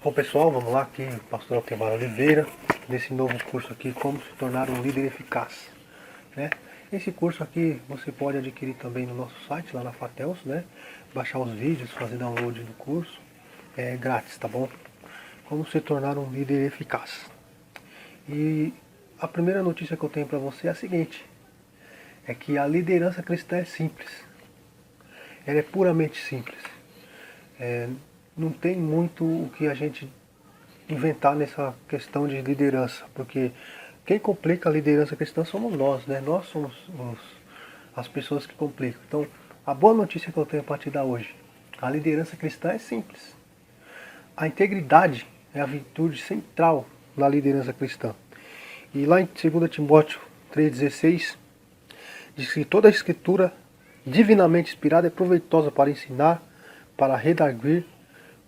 Bom pessoal, vamos lá, aqui Pastor Altemar Oliveira, nesse novo curso aqui, como se tornar um líder eficaz, né? Esse curso aqui você pode adquirir também no nosso site, lá na Fatels, né? Baixar os vídeos, fazer download do curso, é grátis, tá bom? Como se tornar um líder eficaz. E a primeira notícia que eu tenho para você é a seguinte, é que a liderança cristã é simples, ela é puramente simples. Não tem muito o que a gente inventar nessa questão de liderança, porque quem complica a liderança cristã somos nós, né? Nós somos as pessoas que complicam. Então, a boa notícia que eu tenho para te dar hoje, a liderança cristã é simples. A integridade é a virtude central na liderança cristã. E lá em 2 Timóteo 3,16, diz que toda a escritura divinamente inspirada é proveitosa para ensinar, para redarguir,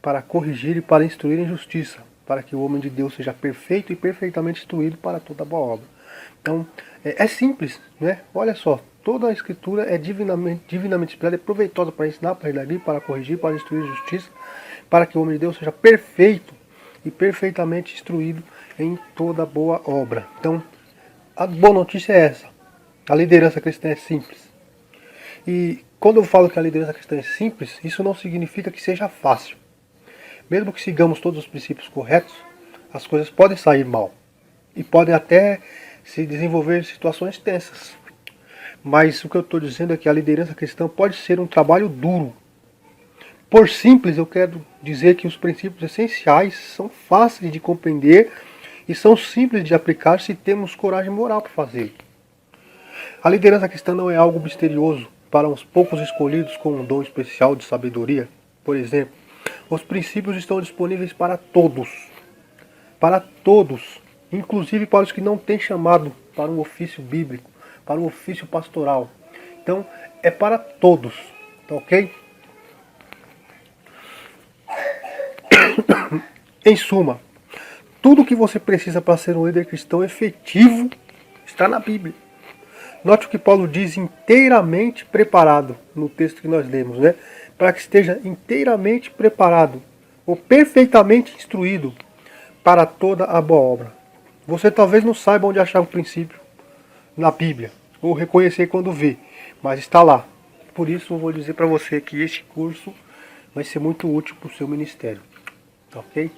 para corrigir e para instruir em justiça, para que o homem de Deus seja perfeito e perfeitamente instruído para toda boa obra. Então, é simples, né? Olha só, toda a escritura é divinamente inspirada, é proveitosa para ensinar, para redarguir, para corrigir, para instruir em justiça, para que o homem de Deus seja perfeito e perfeitamente instruído em toda boa obra. Então, a boa notícia é essa. A liderança cristã é simples. E quando eu falo que a liderança cristã é simples, isso não significa que seja fácil. Mesmo que sigamos todos os princípios corretos, as coisas podem sair mal. E podem até se desenvolver situações tensas. Mas o que eu estou dizendo é que a liderança cristã pode ser um trabalho duro. Por simples, eu quero dizer que os princípios essenciais são fáceis de compreender e são simples de aplicar se temos coragem moral para fazê-lo. A liderança cristã não é algo misterioso para uns poucos escolhidos com um dom especial de sabedoria. Por exemplo, os princípios estão disponíveis para todos. Para todos. Inclusive para os que não têm chamado para um ofício bíblico, para um ofício pastoral. Então, é para todos. Tá ok? Em suma, tudo o que você precisa para ser um líder cristão efetivo está na Bíblia. Note o que Paulo diz inteiramente preparado no texto que nós lemos, né? Para que esteja inteiramente preparado ou perfeitamente instruído para toda a boa obra. Você talvez não saiba onde achar um princípio na Bíblia, ou reconhecer quando vê, mas está lá. Por isso eu vou dizer para você que este curso vai ser muito útil para o seu ministério. Ok?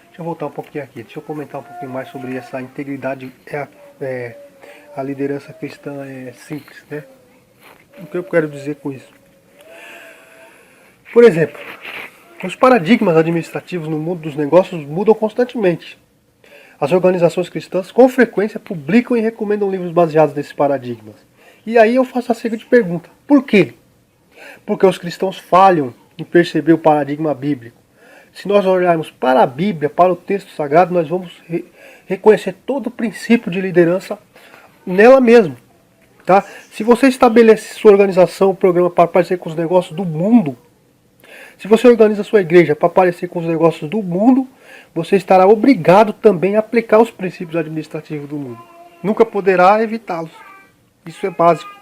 Deixa eu voltar um pouquinho aqui, deixa eu comentar um pouquinho mais sobre essa integridade, a liderança cristã é simples, né? O que eu quero dizer com isso? Por exemplo, os paradigmas administrativos no mundo dos negócios mudam constantemente. As organizações cristãs com frequência publicam e recomendam livros baseados nesses paradigmas. E aí eu faço a seguinte pergunta, por quê? Porque os cristãos falham em perceber o paradigma bíblico. Se nós olharmos para a Bíblia, para o texto sagrado, nós vamos reconhecer todo o princípio de liderança nela mesmo. Tá? Se você estabelece sua organização, o programa para parecer com os negócios do mundo, se você organiza sua igreja para parecer com os negócios do mundo, você estará obrigado também a aplicar os princípios administrativos do mundo. Nunca poderá evitá-los. Isso é básico.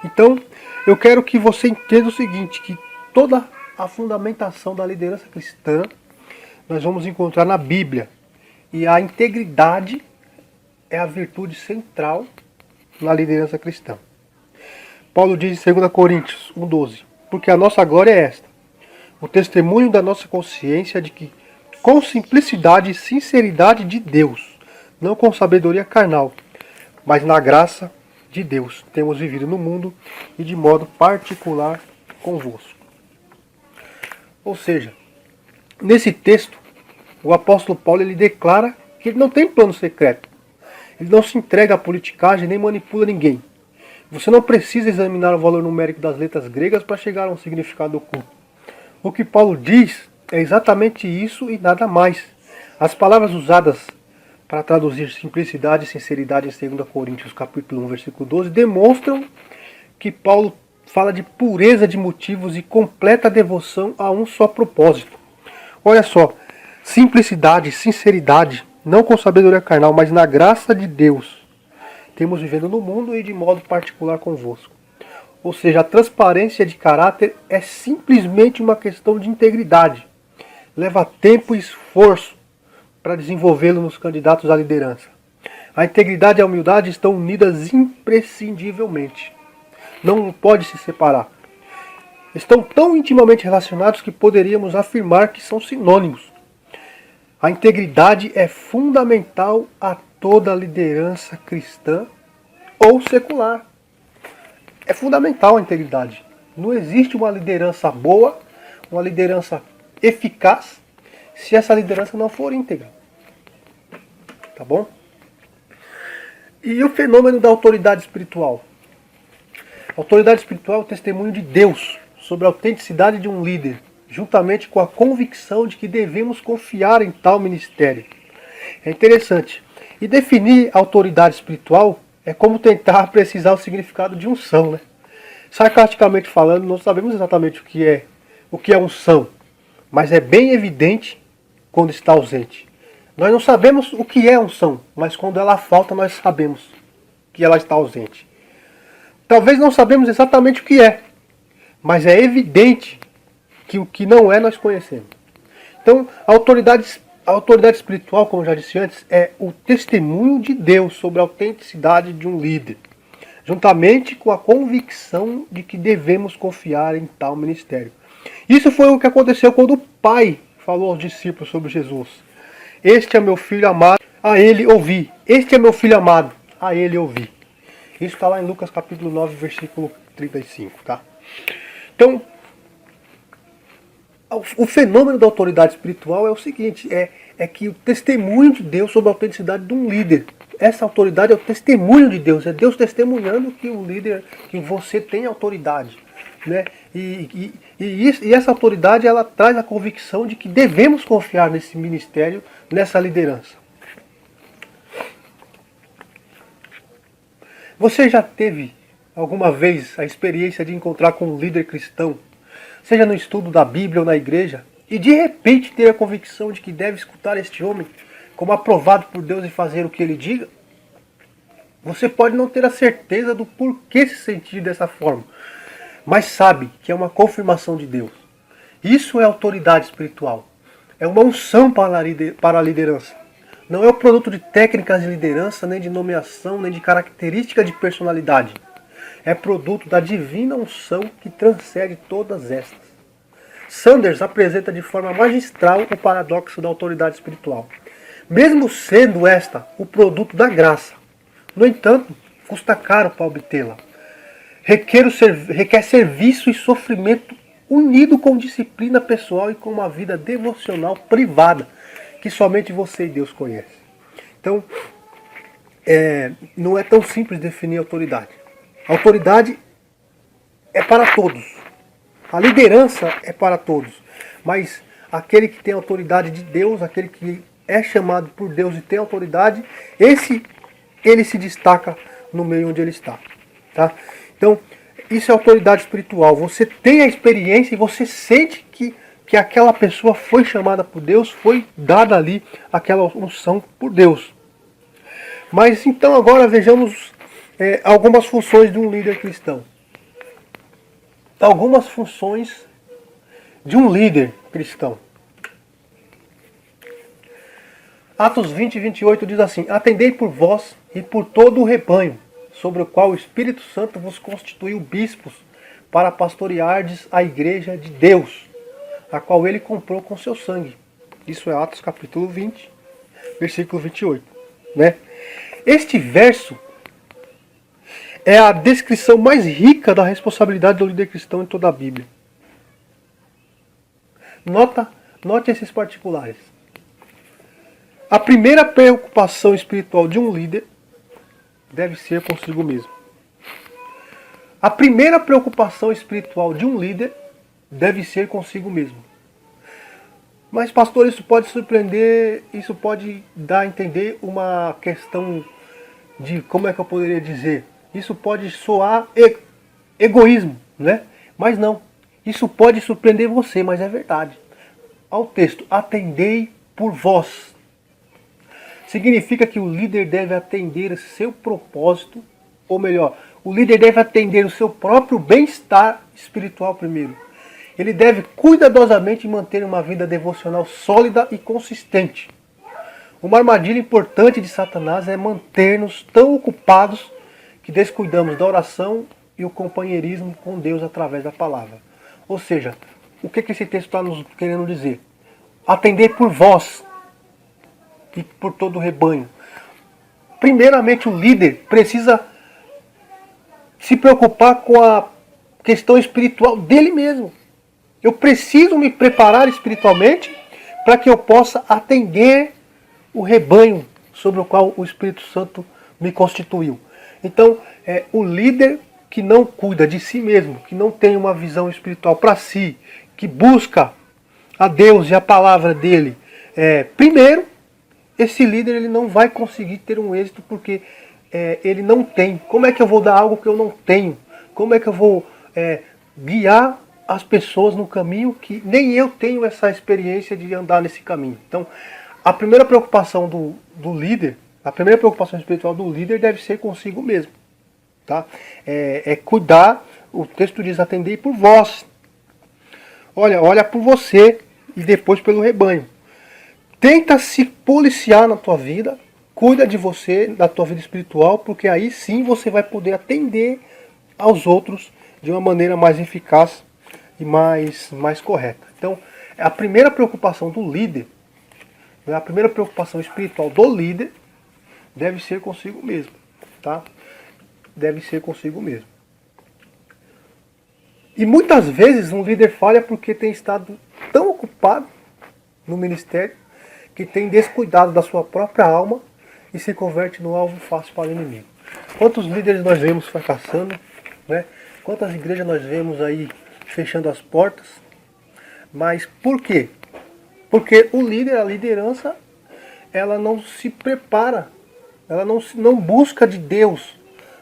Então, eu quero que você entenda o seguinte, que toda a fundamentação da liderança cristã nós vamos encontrar na Bíblia. E a integridade é a virtude central na liderança cristã. Paulo diz em 2 Coríntios 1,12: porque a nossa glória é esta, o testemunho da nossa consciência de que, com simplicidade e sinceridade de Deus, não com sabedoria carnal, mas na graça de Deus, temos vivido no mundo e de modo particular convosco. Ou seja, nesse texto, o apóstolo Paulo ele declara que ele não tem plano secreto. Ele não se entrega à politicagem nem manipula ninguém. Você não precisa examinar o valor numérico das letras gregas para chegar a um significado oculto. O que Paulo diz é exatamente isso e nada mais. As palavras usadas para traduzir simplicidade e sinceridade em 2 Coríntios capítulo 1, versículo 12, demonstram que Paulo fala de pureza de motivos e completa devoção a um só propósito. Olha só, simplicidade, sinceridade, não com sabedoria carnal, mas na graça de Deus. Temos vivendo no mundo e de modo particular convosco. Ou seja, a transparência de caráter é simplesmente uma questão de integridade. Leva tempo e esforço para desenvolvê-lo nos candidatos à liderança. A integridade e a humildade estão unidas imprescindivelmente. Não pode se separar. Estão tão intimamente relacionados que poderíamos afirmar que são sinônimos. A integridade é fundamental a toda liderança cristã ou secular. É fundamental a integridade. Não existe uma liderança boa, uma liderança eficaz, se essa liderança não for íntegra. Tá bom? E o fenômeno da autoridade espiritual? A autoridade espiritual é o testemunho de Deus sobre a autenticidade de um líder, juntamente com a convicção de que devemos confiar em tal ministério. É interessante. E definir a autoridade espiritual é como tentar precisar o significado de unção, né? Sarcasticamente falando, não sabemos exatamente o que é unção, mas é bem evidente quando está ausente. Nós não sabemos o que é unção, mas quando ela falta, nós sabemos que ela está ausente. Talvez não sabemos exatamente o que é, mas é evidente que o que não é, nós conhecemos. Então, a autoridade espiritual, como eu já disse antes, é o testemunho de Deus sobre a autenticidade de um líder, juntamente com a convicção de que devemos confiar em tal ministério. Isso foi o que aconteceu quando o Pai falou aos discípulos sobre Jesus. Este é meu filho amado, a ele ouvi. Este é meu filho amado, a ele ouvi. Isso está lá em Lucas capítulo 9, versículo 35, tá? Então, o fenômeno da autoridade espiritual é o seguinte, é que o testemunho de Deus sobre a autenticidade de um líder. Essa autoridade é o testemunho de Deus, é Deus testemunhando que o líder, que você tem autoridade. Né? E essa autoridade, ela traz a convicção de que devemos confiar nesse ministério, nessa liderança. Você já teve alguma vez a experiência de encontrar com um líder cristão, seja no estudo da Bíblia ou na igreja, e de repente ter a convicção de que deve escutar este homem como aprovado por Deus e fazer o que ele diga? Você pode não ter a certeza do porquê se sentir dessa forma, mas sabe que é uma confirmação de Deus. Isso é autoridade espiritual. É uma unção para a liderança. Não é o produto de técnicas de liderança, nem de nomeação, nem de característica de personalidade. É produto da divina unção que transcende todas estas. Sanders apresenta de forma magistral o paradoxo da autoridade espiritual. Mesmo sendo esta o produto da graça, no entanto, custa caro para obtê-la. Requer serviço e sofrimento unido com disciplina pessoal e com uma vida devocional privada, que somente você e Deus conhecem. Então, não é tão simples definir autoridade. A autoridade é para todos. A liderança é para todos. Mas aquele que tem autoridade de Deus, aquele que é chamado por Deus e tem autoridade, ele se destaca no meio onde ele está. Tá? Então, isso é autoridade espiritual. Você tem a experiência e você sente que aquela pessoa foi chamada por Deus, foi dada ali aquela unção por Deus. Mas então agora vejamos algumas funções de um líder cristão. Algumas funções de um líder cristão. Atos 20 e 28 diz assim: Atendei por vós e por todo o rebanho, sobre o qual o Espírito Santo vos constituiu bispos, para pastoreardes a igreja de Deus, a qual ele comprou com seu sangue. Isso é Atos capítulo 20, versículo 28. Né? Este verso é a descrição mais rica da responsabilidade do líder cristão em toda a Bíblia. Note esses particulares. A primeira preocupação espiritual de um líder deve ser consigo mesmo. A primeira preocupação espiritual de um líder deve ser consigo mesmo. Mas, pastor, isso pode surpreender, isso pode dar a entender uma questão de, como é que eu poderia dizer? Isso pode soar egoísmo, né? Mas não. Isso pode surpreender você, mas é verdade. Ao texto, atendei por vós. Significa que o líder deve atender seu propósito ou melhor, o líder deve atender o seu próprio bem-estar espiritual primeiro. Ele deve cuidadosamente manter uma vida devocional sólida e consistente. Uma armadilha importante de Satanás é manter-nos tão ocupados que descuidamos da oração e o companheirismo com Deus através da palavra. Ou seja, o que esse texto está nos querendo dizer? Atender por vós e por todo o rebanho. Primeiramente, o líder precisa se preocupar com a questão espiritual dele mesmo. Eu preciso me preparar espiritualmente para que eu possa atender o rebanho sobre o qual o Espírito Santo me constituiu. Então, o líder que não cuida de si mesmo, que não tem uma visão espiritual para si, que busca a Deus e a palavra dele, primeiro, esse líder ele não vai conseguir ter um êxito porque ele não tem. Como é que eu vou dar algo que eu não tenho? Como é que eu vou guiar as pessoas no caminho que nem eu tenho essa experiência de andar nesse caminho? Então, a primeira preocupação do líder, a primeira preocupação espiritual do líder deve ser consigo mesmo. Tá? Cuidar, o texto diz, atender por vós. Olha por você e depois pelo rebanho. Tenta se policiar na tua vida, cuida de você, da tua vida espiritual, porque aí sim você vai poder atender aos outros de uma maneira mais eficaz e mais correta. Então, a primeira preocupação do líder, a primeira preocupação espiritual do líder deve ser consigo mesmo, tá? Deve ser consigo mesmo. E muitas vezes um líder falha porque tem estado tão ocupado no ministério que tem descuidado da sua própria alma e se converte no alvo fácil para o inimigo. Quantos líderes nós vemos fracassando, né? Quantas igrejas nós vemos aí fechando as portas? Mas por quê? Porque o líder, a liderança, ela não se prepara, ela não busca de Deus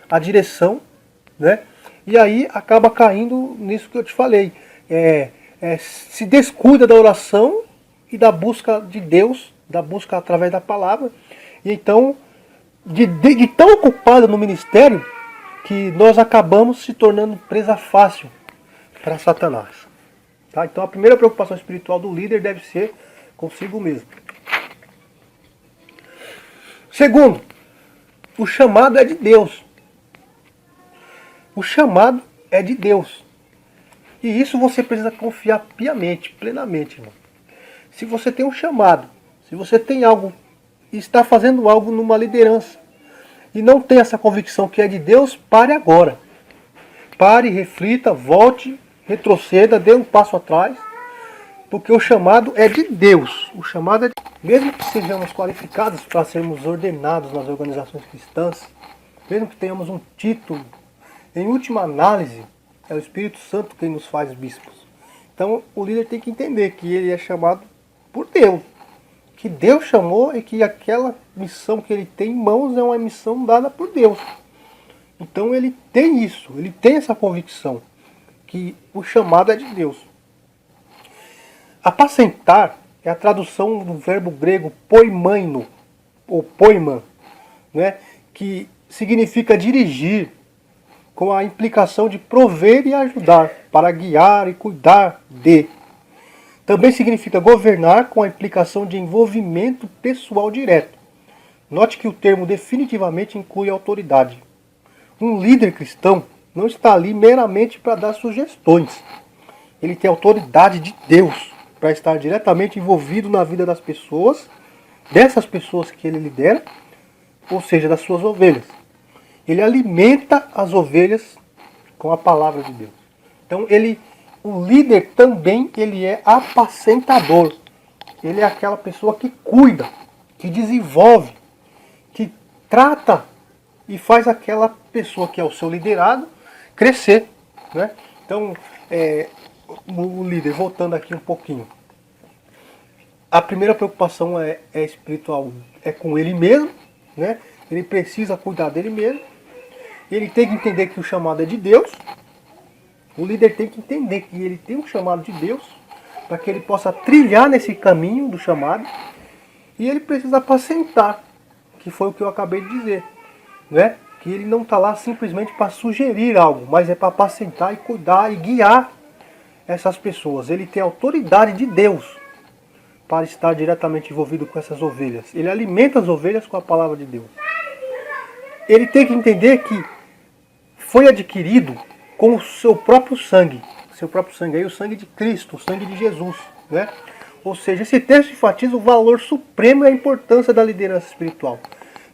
a direção, né? E aí acaba caindo nisso que eu te falei. Se descuida da oração e da busca de Deus, da busca através da palavra. E então, de tão ocupado no ministério, que nós acabamos se tornando presa fácil para Satanás. Tá? Então a primeira preocupação espiritual do líder deve ser consigo mesmo. Segundo, o chamado é de Deus. O chamado é de Deus. E isso você precisa confiar piamente, plenamente, irmão. Se você tem um chamado, se você tem algo e está fazendo algo numa liderança e não tem essa convicção que é de Deus, pare agora. Pare, reflita, volte, retroceda, dê um passo atrás, porque o chamado é de Deus. O chamado é de... Mesmo que sejamos qualificados para sermos ordenados nas organizações cristãs, mesmo que tenhamos um título, em última análise, é o Espírito Santo quem nos faz bispos. Então o líder tem que entender que ele é chamado por Deus, que Deus chamou e que aquela missão que ele tem em mãos é uma missão dada por Deus. Então ele tem isso, ele tem essa convicção, que o chamado é de Deus. Apacentar é a tradução do verbo grego poimaino, ou poiman, né, que significa dirigir, com a implicação de prover e ajudar, para guiar e cuidar de. Também significa governar com a implicação de envolvimento pessoal direto. Note que o termo definitivamente inclui autoridade. Um líder cristão não está ali meramente para dar sugestões. Ele tem autoridade de Deus para estar diretamente envolvido na vida das pessoas, dessas pessoas que ele lidera, ou seja, das suas ovelhas. Ele alimenta as ovelhas com a palavra de Deus. Então o líder também ele é apacentador. Ele é aquela pessoa que cuida, que desenvolve, que trata e faz aquela pessoa que é o seu liderado crescer. Né? Então, o líder, voltando aqui um pouquinho. A primeira preocupação é espiritual, é com ele mesmo. Né? Ele precisa cuidar dele mesmo. Ele tem que entender que o chamado é de Deus. O líder tem que entender que ele tem um chamado de Deus para que ele possa trilhar nesse caminho do chamado. E ele precisa apacentar, que foi o que eu acabei de dizer. Né? que ele não está lá simplesmente para sugerir algo, mas é para apacentar e cuidar e guiar essas pessoas. Ele tem autoridade de Deus para estar diretamente envolvido com essas ovelhas. Ele alimenta as ovelhas com a palavra de Deus. Ele tem que entender que foi adquirido com o seu próprio sangue. Seu próprio sangue, aí o sangue de Cristo, o sangue de Jesus, né? Ou seja, esse texto enfatiza o valor supremo e a importância da liderança espiritual.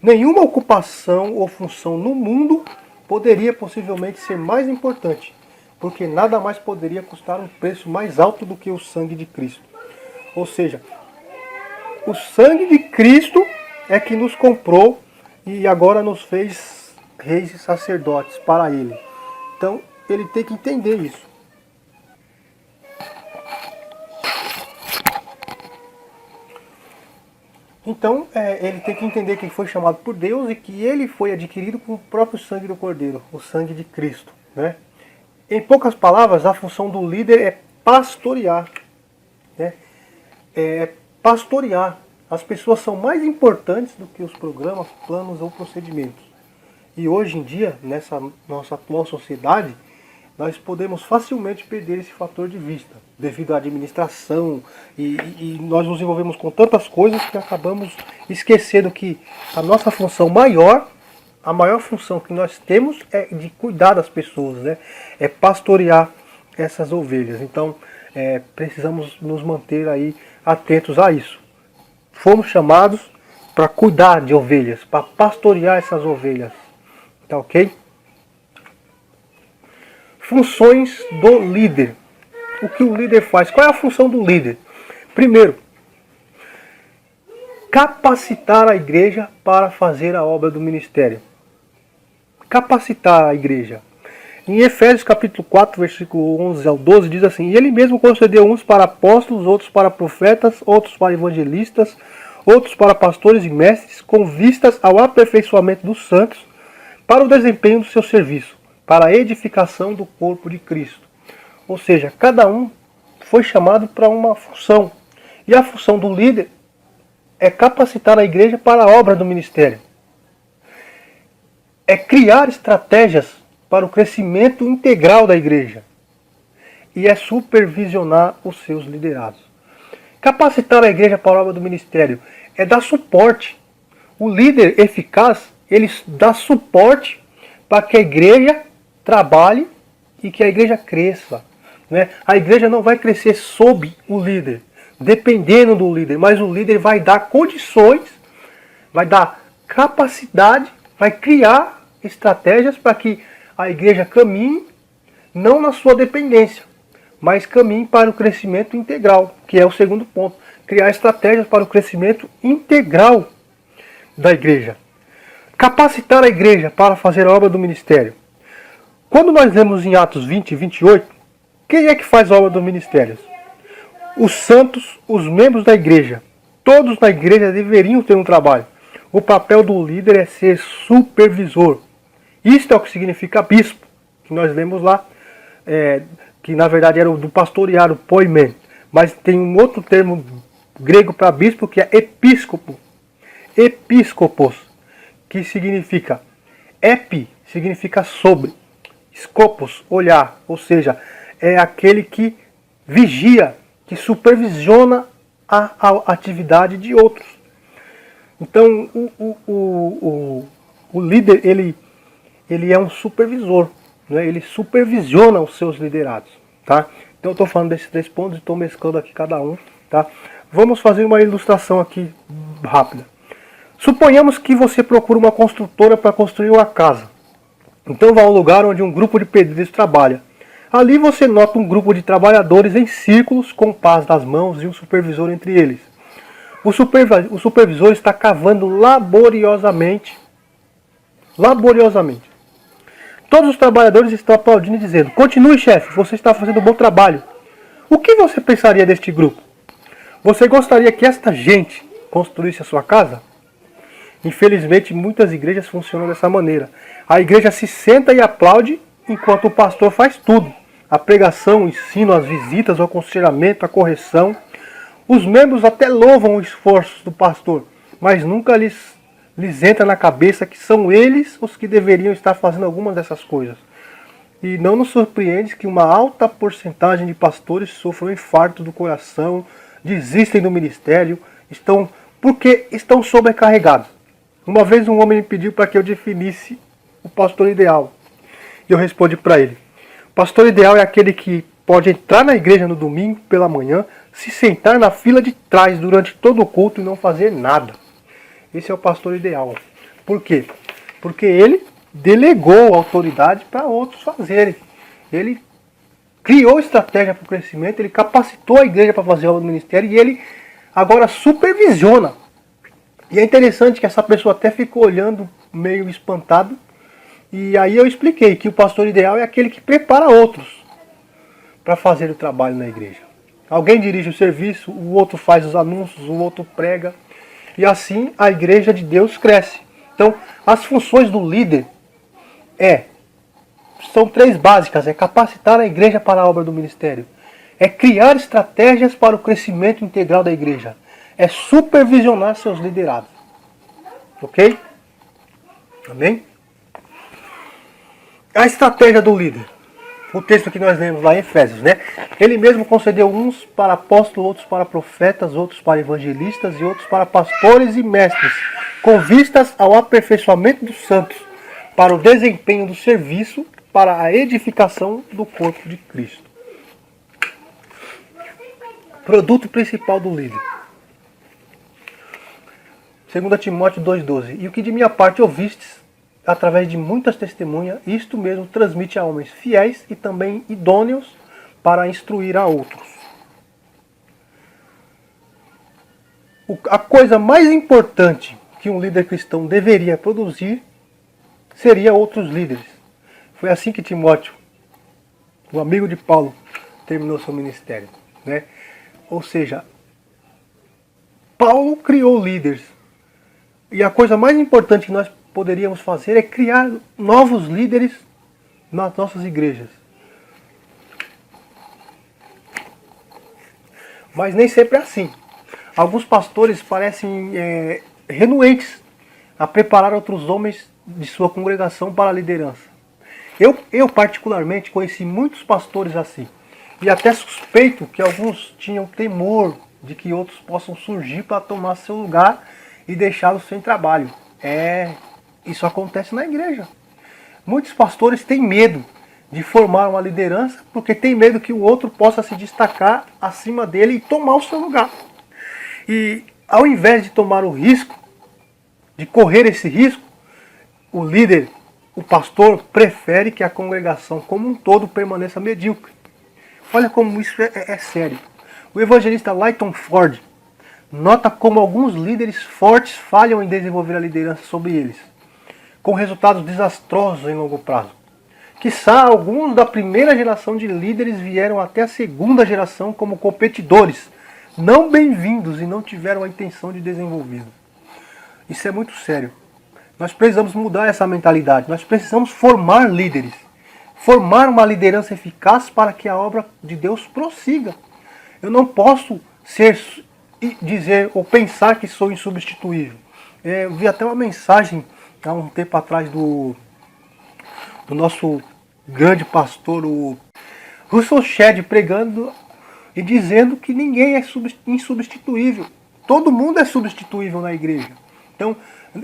Nenhuma ocupação ou função no mundo poderia possivelmente ser mais importante, porque nada mais poderia custar um preço mais alto do que o sangue de Cristo. Ou seja, o sangue de Cristo é que nos comprou e agora nos fez reis e sacerdotes para Ele. Então, ele tem que entender isso. Então, ele tem que entender que ele foi chamado por Deus e que ele foi adquirido com o próprio sangue do Cordeiro, o sangue de Cristo, né? Em poucas palavras, a função do líder é pastorear, né? É pastorear. As pessoas são mais importantes do que os programas, planos ou procedimentos. E hoje em dia, nessa nossa atual sociedade, nós podemos facilmente perder esse fator de vista, devido à administração, e nós nos envolvemos com tantas coisas que acabamos esquecendo que a nossa função maior, a maior função que nós temos é de cuidar das pessoas, né? É pastorear essas ovelhas. Então, precisamos nos manter aí atentos a isso. Fomos chamados para cuidar de ovelhas, para pastorear essas ovelhas, tá ok? Funções do líder. O que o líder faz? Qual é a função do líder? Primeiro, capacitar a igreja para fazer a obra do ministério. Capacitar a igreja. Em Efésios capítulo 4, versículo 11 ao 12, diz assim: E ele mesmo concedeu uns para apóstolos, outros para profetas, outros para evangelistas, outros para pastores e mestres, com vistas ao aperfeiçoamento dos santos, para o desempenho do seu serviço, para a edificação do corpo de Cristo. Ou seja, cada um foi chamado para uma função. E a função do líder é capacitar a igreja para a obra do ministério. É criar estratégias para o crescimento integral da igreja. E é supervisionar os seus liderados. Capacitar a igreja para a obra do ministério é dar suporte. O líder eficaz, ele dá suporte para que a igreja trabalhe e que a igreja cresça, né? A igreja não vai crescer sob o líder, dependendo do líder, mas o líder vai dar condições, vai dar capacidade, vai criar estratégias para que a igreja caminhe, não na sua dependência, mas caminhe para o crescimento integral, que é o segundo ponto. Criar estratégias para o crescimento integral da igreja. Capacitar a igreja para fazer a obra do ministério. Quando nós lemos em Atos 20 e 28, quem é que faz a obra dos ministérios? Os santos, os membros da igreja. Todos na igreja deveriam ter um trabalho. O papel do líder é ser supervisor. Isto é o que significa bispo, que nós lemos lá, que na verdade era o do pastorear, o poimen. Mas tem um outro termo grego para bispo que é episcopo. Episcopos, que significa epi, significa sobre. Scopos, olhar, ou seja, é aquele que vigia, que supervisiona a atividade de outros. Então, o líder, ele é um supervisor, né? Ele supervisiona os seus liderados, tá? Então, eu estou falando desses 3 pontos e estou mesclando aqui cada um, tá? Vamos fazer uma ilustração aqui rápida. Suponhamos que você procura uma construtora para construir uma casa. Então vá a um lugar onde um grupo de pedreiros trabalha. Ali você nota um grupo de trabalhadores em círculos com pás das mãos e um supervisor entre eles. O supervisor está cavando laboriosamente. Todos os trabalhadores estão aplaudindo e dizendo: Continue, chefe, você está fazendo um bom trabalho. O que você pensaria deste grupo? Você gostaria que esta gente construísse a sua casa? Infelizmente, muitas igrejas funcionam dessa maneira. A igreja se senta e aplaude enquanto o pastor faz tudo. A pregação, o ensino, as visitas, o aconselhamento, a correção. Os membros até louvam o esforço do pastor, mas nunca lhes lhes entra na cabeça que são eles os que deveriam estar fazendo algumas dessas coisas. E não nos surpreende que uma alta porcentagem de pastores sofram infarto do coração, desistem do ministério, porque estão sobrecarregados. Uma vez um homem me pediu para que eu definisse o pastor ideal. E eu respondi para ele: o pastor ideal é aquele que pode entrar na igreja no domingo pela manhã, se sentar na fila de trás durante todo o culto e não fazer nada. Esse é o pastor ideal. Por quê? Porque ele delegou a autoridade para outros fazerem. Ele criou estratégia para o crescimento, ele capacitou a igreja para fazer a obra do ministério e ele agora supervisiona. E é interessante que essa pessoa até ficou olhando meio espantado. E aí eu expliquei que o pastor ideal é aquele que prepara outros para fazer o trabalho na igreja. Alguém dirige o serviço, o outro faz os anúncios, o outro prega. E assim a igreja de Deus cresce. Então, as funções do líder são três básicas: é capacitar a igreja para a obra do ministério, é criar estratégias para o crescimento integral da igreja, é supervisionar seus liderados. Ok? Amém? A estratégia do líder. O texto que nós lemos lá em Efésios, né? Ele mesmo concedeu uns para apóstolos, outros para profetas, outros para evangelistas e outros para pastores e mestres, com vistas ao aperfeiçoamento dos santos, para o desempenho do serviço, para a edificação do corpo de Cristo. Produto principal do líder. 2 Timóteo 2,12. E o que de minha parte ouvistes, através de muitas testemunhas, isto mesmo transmite a homens fiéis e também idôneos para instruir a outros. A coisa mais importante que um líder cristão deveria produzir seria outros líderes. Foi assim que Timóteo, o amigo de Paulo, terminou seu ministério, né? Ou seja, Paulo criou líderes. E a coisa mais importante que nós poderíamos fazer é criar novos líderes nas nossas igrejas. Mas nem sempre é assim. Alguns pastores parecem renuentes a preparar outros homens de sua congregação para a liderança. Eu particularmente conheci muitos pastores assim. E até suspeito que alguns tinham temor de que outros possam surgir para tomar seu lugar e deixá-los sem trabalho. Isso acontece na igreja. Muitos pastores têm medo de formar uma liderança porque tem medo que o outro possa se destacar acima dele e tomar o seu lugar. E ao invés de tomar o risco, de correr esse risco, o líder, o pastor, prefere que a congregação como um todo permaneça medíocre. Olha como isso é sério. O evangelista Layton Ford nota como alguns líderes fortes falham em desenvolver a liderança sobre eles, com resultados desastrosos em longo prazo. Quiçá alguns da primeira geração de líderes vieram até a segunda geração como competidores, não bem-vindos e não tiveram a intenção de desenvolvê-los. Isso é muito sério. Nós precisamos mudar essa mentalidade. Nós precisamos formar líderes. Formar uma liderança eficaz para que a obra de Deus prossiga. Eu não posso dizer ou pensar que sou insubstituível. Eu vi até uma mensagem há um tempo atrás do nosso grande pastor, o Russell Shedd, pregando e dizendo que ninguém é insubstituível. Todo mundo é substituível na igreja. Então,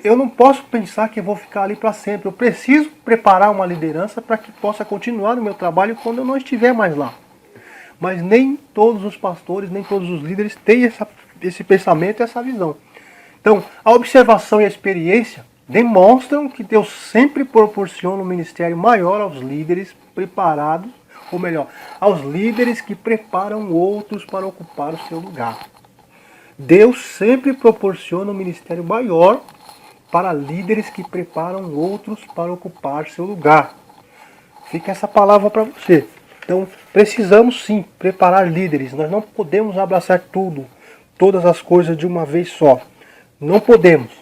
eu não posso pensar que eu vou ficar ali para sempre. Eu preciso preparar uma liderança para que possa continuar o meu trabalho quando eu não estiver mais lá. Mas nem todos os pastores, nem todos os líderes têm esse pensamento e essa visão. Então, a observação e a experiência demonstram que Deus sempre proporciona um ministério maior aos líderes preparados, ou melhor, aos líderes que preparam outros para ocupar o seu lugar. Deus sempre proporciona um ministério maior para líderes que preparam outros para ocupar seu lugar. Fica essa palavra para você. Então, precisamos sim preparar líderes. Nós não podemos abraçar tudo, todas as coisas de uma vez só. Não podemos.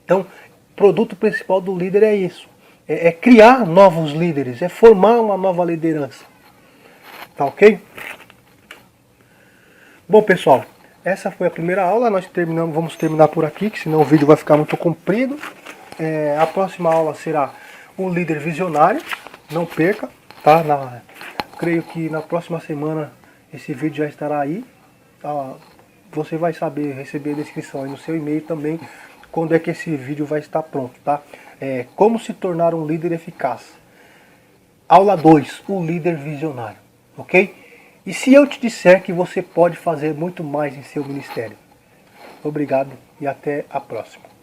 Então, o produto principal do líder é isso. É criar novos líderes, é formar uma nova liderança. Tá ok? Bom, pessoal, essa foi a primeira aula, nós terminamos, vamos terminar por aqui, que senão o vídeo vai ficar muito comprido. A próxima aula será o líder visionário, não perca, tá? Creio que na próxima semana esse vídeo já estará aí. Você vai saber, receber a descrição aí no seu e-mail também, quando é que esse vídeo vai estar pronto, tá? Como se tornar um líder eficaz. Aula 2, o líder visionário, ok? E se eu te disser que você pode fazer muito mais em seu ministério? Obrigado e até a próxima.